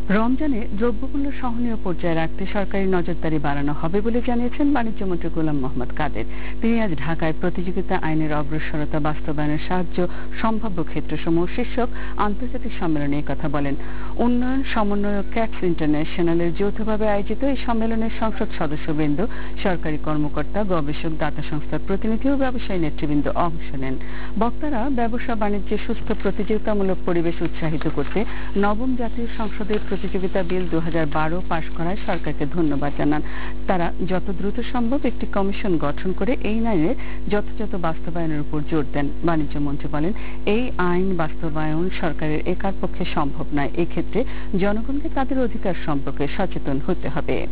রমজানে দ্রব্যমূল্য সহনীয় পর্যায়ে রাখতে সরকারি নজরদারি বাড়ানো হবে বলে জানিয়েছেন বাণিজ্যমন্ত্রী গোলাম মোহাম্মদ কাদের। তিনি আজ ঢাকায় প্রতিযোগিতা আইনের অগ্রসরতা বাস্তবায়নের সাহায্য সম্ভাব্য ক্ষেত্রসমূহ শীর্ষক আন্তর্জাতিক সম্মেলনে কথা বলেন। উন্নয়ন সমন্বয়ক ক্যাটস ইন্টারন্যাশনালের যৌথভাবে আয়োজিত এই সম্মেলনে সংসদ সদস্যবৃন্দ, সরকারি কর্মকর্তা, গবেষক, দাতা সংস্থার প্রতিনিধি ও ব্যবসায়ী নেতৃবৃন্দ অংশ নেন। বক্তারা ব্যবসা বাণিজ্যে সুস্থ প্রতিযোগিতামূলক পরিবেশ উৎসাহিত করতে নবম জাতীয় সংসদের প্রতিযোগিতা বিল 2012 পাশ করায় সরকারকে ধন্যবাদ জানান। তারা যত দ্রুত সম্ভব একটি কমিশন গঠন করে এই আইনের যথাযথ বাস্তবায়নের উপর জোর দেন। বাণিজ্য মন্ত্রী বলেন, এই আইন বাস্তবায়ন সরকারের একার পক্ষে সম্ভব নয়। এক্ষেত্রে জনগণকে তাদের অধিকার সম্পর্কে সচেতন হতে হবে।